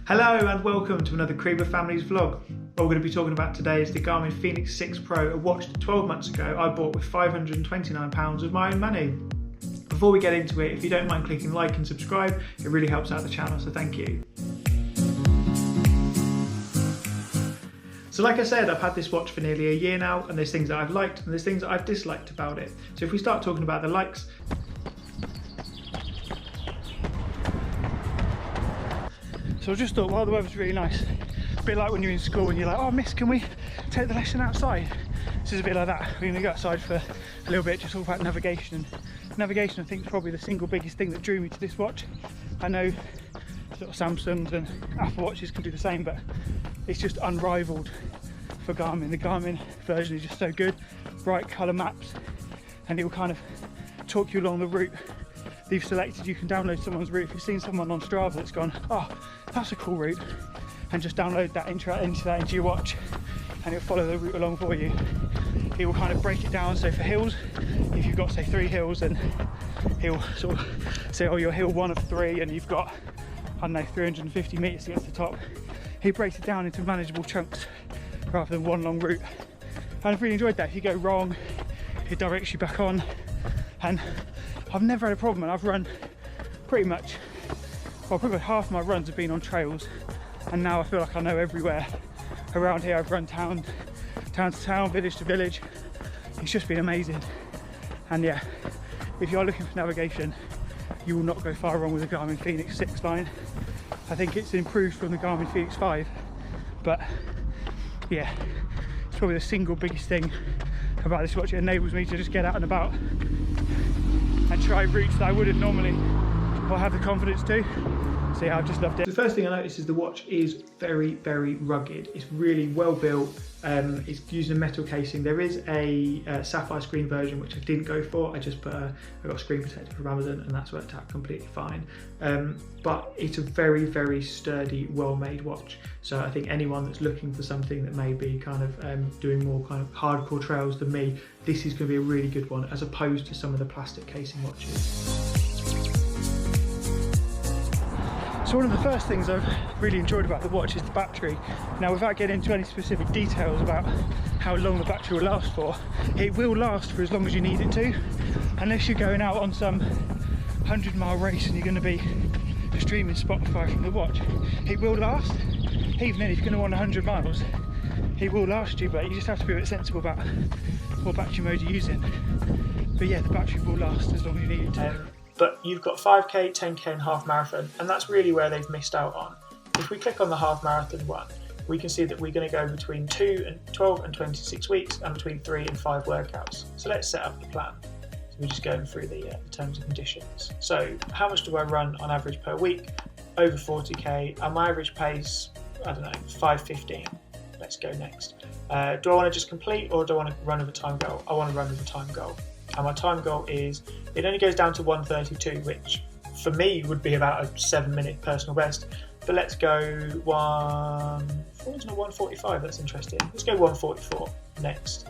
Hello and welcome to another Creeber Families vlog. What we're going to be talking about today is the Garmin Fenix 6 Pro, a watch that 12 months ago I bought with £529 of my own money. Before we get into it, if you don't mind clicking like and subscribe, it really helps out the channel, so thank you. So like I said, I've had this watch for nearly a year now, and there's things that I've liked and there's things that I've disliked about it. So if we start talking about the likes, so I just thought, while the weather's really nice, a bit like when you're in school and you're like, oh miss, can we take the lesson outside? This is a bit like that. We're going to go outside for a little bit, just talk about navigation. And navigation, I think, is probably the single biggest thing that drew me to this watch. I know sort of Samsungs and Apple Watches can do the same, but it's just unrivaled for Garmin. The Garmin version is just so good. Bright colour maps, and it will kind of talk you along the route that you've selected. You can download someone's route. If you've seen someone on Strava that's gone, oh, that's a cool route, and just download that into your watch, and it'll follow the route along for you. It will kind of break it down. So for hills, if you've got say 3 hills, and he'll sort of say, oh, you're hill 1 of 3 and you've got, I don't know, 350 metres to get to the top. He breaks it down into manageable chunks rather than one long route, and I've really enjoyed that. If you go wrong, it directs you back on, and I've never had a problem. And I've run pretty much half my runs have been on trails, and now I feel like I know everywhere around here. I've run town to town, village to village. It's just been amazing. And yeah, if you're looking for navigation, you will not go far wrong with the Garmin Fenix 6 line. I think it's improved from the Garmin Fenix 5, but yeah, it's probably the single biggest thing about this watch. It enables me to just get out and about and try routes that I wouldn't normally or have the confidence to. So yeah, I've just loved it. The first thing I noticed is the watch is very, very rugged. It's really well built. It's using a metal casing. There is a sapphire screen version, which I didn't go for. I just I got a screen protector from Amazon, and that's worked out completely fine. But it's a very, very sturdy, well-made watch. So I think anyone that's looking for something that may be kind of doing more kind of hardcore trails than me, this is going to be a really good one, as opposed to some of the plastic casing watches. So one of the first things I've really enjoyed about the watch is the battery. Now, without getting into any specific details about how long the battery will last for, it will last for as long as you need it to, unless you're going out on some 100-mile race and you're going to be streaming Spotify from the watch. It will last, even then, if you're going to run 100 miles, it will last you, but you just have to be a bit sensible about what battery mode you're using. But yeah, the battery will last as long as you need it to. But you've got 5k, 10k and half marathon, and that's really where they've missed out on. If we click on the half marathon one, we can see that we're going to go between 12 and 26 weeks and between 3 and 5 workouts. So let's set up the plan. So we're just going through the terms and conditions. So how much do I run on average per week? Over 40k, and my average pace, I don't know, 5:15. Let's go next. Do I want to just complete, or do I want to run with a time goal? I want to run with a time goal. And my time goal is, it only goes down to 1:32, which for me would be about a 7-minute personal best. But let's go 1:45, that's interesting. Let's go 1:44 next.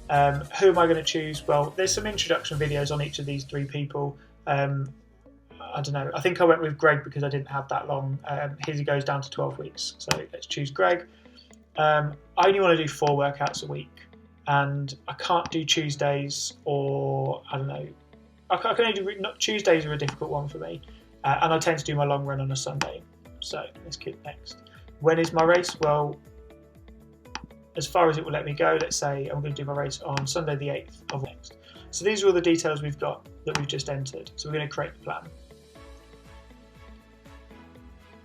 Who am I going to choose? Well, there's some introduction videos on each of these 3 people. I don't know, I think I went with Greg because I didn't have that long. His goes down to 12 weeks, so let's choose Greg. I only want to do 4 workouts a week. And I can't do Tuesdays, or I don't know. I can only do Tuesdays are a difficult one for me, and I tend to do my long run on a Sunday. So let's keep next. When is my race? Well, as far as it will let me go, let's say I'm going to do my race on Sunday the 8th of next. So these are all the details we've got that we've just entered. So we're going to create the plan.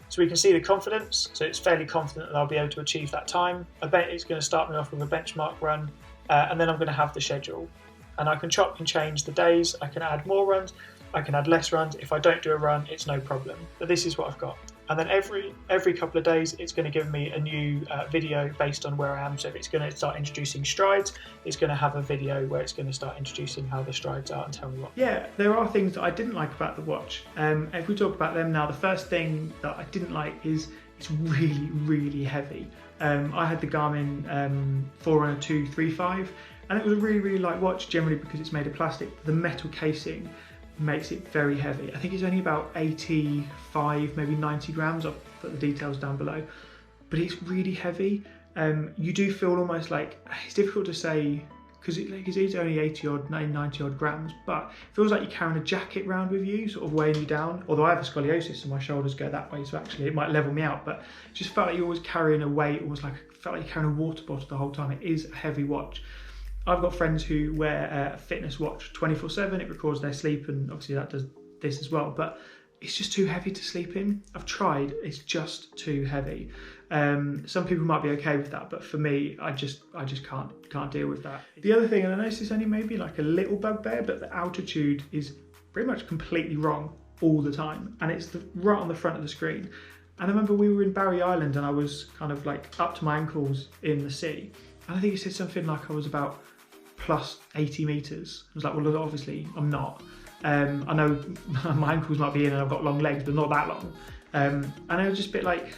So we can see the confidence. So it's fairly confident that I'll be able to achieve that time. I bet it's going to start me off with a benchmark run. And then I'm going to have the schedule, and I can chop and change the days. I can add more runs, I can add less runs. If I don't do a run, it's no problem. But this is what I've got. And then every couple of days, it's going to give me a new video based on where I am. So if it's going to start introducing strides, it's going to have a video where it's going to start introducing how the strides are and tell me what. Yeah, there are things that I didn't like about the watch. If we talk about them now, the first thing that I didn't like is it's really, really heavy. I had the Garmin Forerunner 235, and it was a really, really light watch, generally because it's made of plastic. The metal casing makes it very heavy. I think it's only about 85, maybe 90 grams. I've put the details down below. But it's really heavy. You do feel almost like, it's difficult to say, because it's only 80 odd, 90 odd grams, but it feels like you're carrying a jacket around with you, sort of weighing you down. Although I have a scoliosis, so my shoulders go that way, so actually it might level me out, but it just felt like you're always carrying a weight, almost like, felt like you're carrying a water bottle the whole time. It is a heavy watch. I've got friends who wear a fitness watch 24/7, it records their sleep, and obviously that does this as well, but it's just too heavy to sleep in. I've tried, it's just too heavy. Some people might be okay with that, but for me, I just can't deal with that. The other thing, and I noticed this only maybe like a little bugbear, but the altitude is pretty much completely wrong all the time, and it's right on the front of the screen. And I remember we were in Barry Island and I was kind of like up to my ankles in the sea, and I think it said something like I was about plus 80 meters. I was like, well, obviously I'm not. I know my ankles might be in and I've got long legs, but not that long. And I was just a bit like,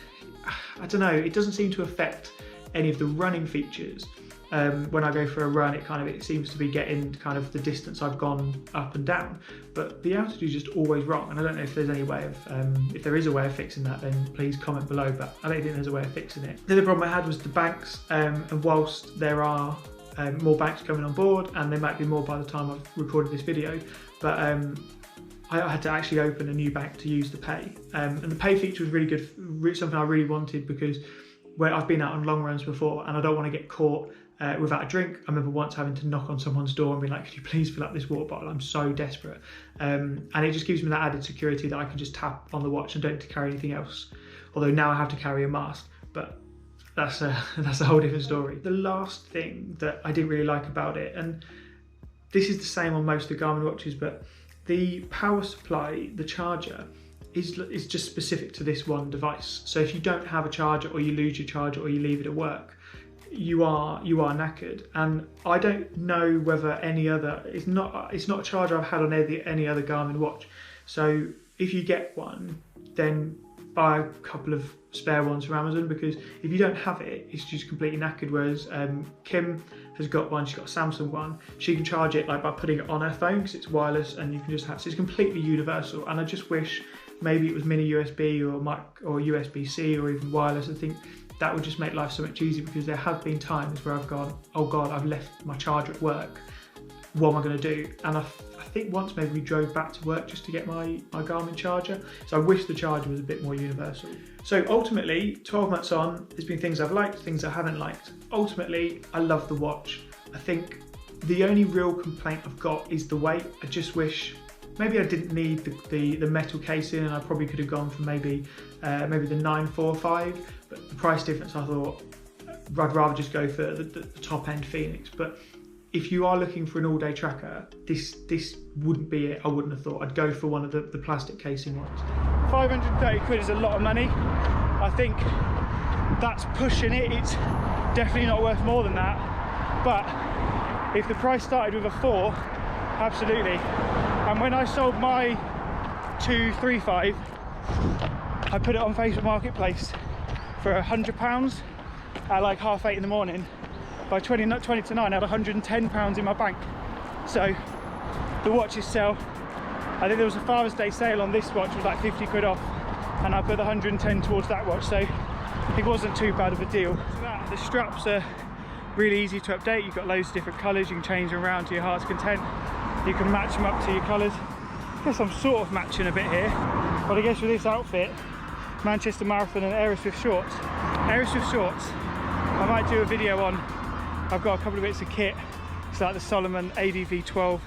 I don't know, it doesn't seem to affect any of the running features. When I go for a run, it seems to be getting kind of the distance I've gone up and down, but the altitude is just always wrong. And I don't know if there's any way of, if there is a way of fixing that, then please comment below, but I don't think there's a way of fixing it. The other problem I had was the banks, and whilst there are more banks coming on board, and there might be more by the time I've recorded this video, but I had to actually open a new bank to use the pay. And the pay feature was really good, something I really wanted, because where I've been out on long runs before and I don't want to get caught without a drink. I remember once having to knock on someone's door and be like, could you please fill up this water bottle? I'm so desperate. And it just gives me that added security that I can just tap on the watch and don't have to carry anything else. Although now I have to carry a mask, but that's a whole different story. The last thing that I didn't really like about it, and this is the same on most of the Garmin watches, but the power supply, the charger, is just specific to this one device. So if you don't have a charger, or you lose your charger, or you leave it at work, you are knackered. And I don't know whether any other, it's not a charger I've had on any other Garmin watch. So if you get one, then buy a couple of spare ones from Amazon, because if you don't have it, it's just completely knackered. Whereas Kim has got one, she's got a Samsung one. She can charge it like by putting it on her phone, because it's wireless and you can just have, so it's completely universal. And I just wish maybe it was mini USB or USB-C or even wireless. I think that would just make life so much easier, because there have been times where I've gone, oh God, I've left my charger at work. What am I going to do? And I think once maybe we drove back to work just to get my Garmin charger. So I wish the charger was a bit more universal. So ultimately, 12 months on, there's been things I've liked, things I haven't liked. Ultimately, I love the watch. I think the only real complaint I've got is the weight. I just wish maybe I didn't need the metal casing, and I probably could have gone for maybe the 945, but the price difference, I thought I'd rather just go for the top end Fenix. But if you are looking for an all-day tracker, this wouldn't be it. I wouldn't have thought. I'd go for one of the plastic casing ones. 530 quid is a lot of money. I think that's pushing it. It's definitely not worth more than that. But if the price started with a 4, absolutely. And when I sold my 235, I put it on Facebook Marketplace for £100 at like 8:30 in the morning. By 20 to 9, I had £110 in my bank. So the watches sell. I think there was a Father's Day sale on this watch, it was like 50 quid off, and I put the 110 towards that watch, so it wasn't too bad of a deal. The straps are really easy to update. You've got loads of different colours, you can change them around to your heart's content. You can match them up to your colours. I guess I'm sort of matching a bit here, but I guess with this outfit, Manchester Marathon and Aeroswift shorts. Aeroswift shorts, I might do a video on. I've got a couple of bits of kit. It's like the Solomon ADV12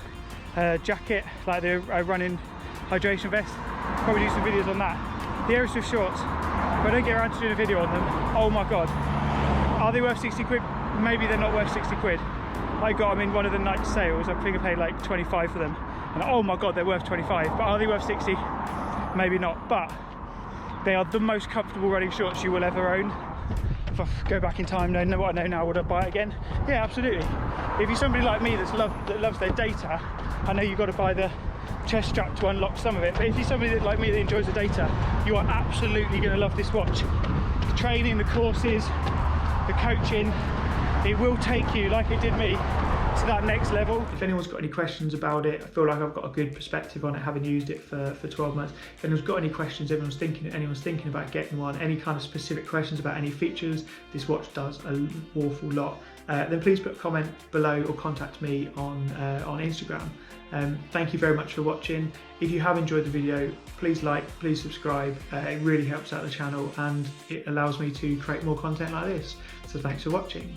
jacket, like the running hydration vest. Probably do some videos on that. The Aeroswift shorts, if I don't get around to doing a video on them, oh my God. Are they worth 60 quid? Maybe they're not worth 60 quid. I got them in one of the night sales. I think I paid like 25 for them. And oh my God, they're worth 25. But are they worth 60? Maybe not. But they are the most comfortable running shorts you will ever own. If I go back in time, knowing what I know now, would I buy it again? Yeah, absolutely. If you're somebody like me that loves their data, I know you've got to buy the chest strap to unlock some of it. But if you're somebody like me that enjoys the data, you are absolutely going to love this watch. The training, the courses, the coaching, it will take you, like it did me, to that next level. If anyone's got any questions about it, I feel like I've got a good perspective on it, having used it for 12 months. If anyone's got any questions, anyone's thinking about getting one, any kind of specific questions about any features, this watch does an awful lot, then please put a comment below or contact me on Instagram. Thank you very much for watching. If you have enjoyed the video, please like, please subscribe. It really helps out the channel and it allows me to create more content like this. So thanks for watching.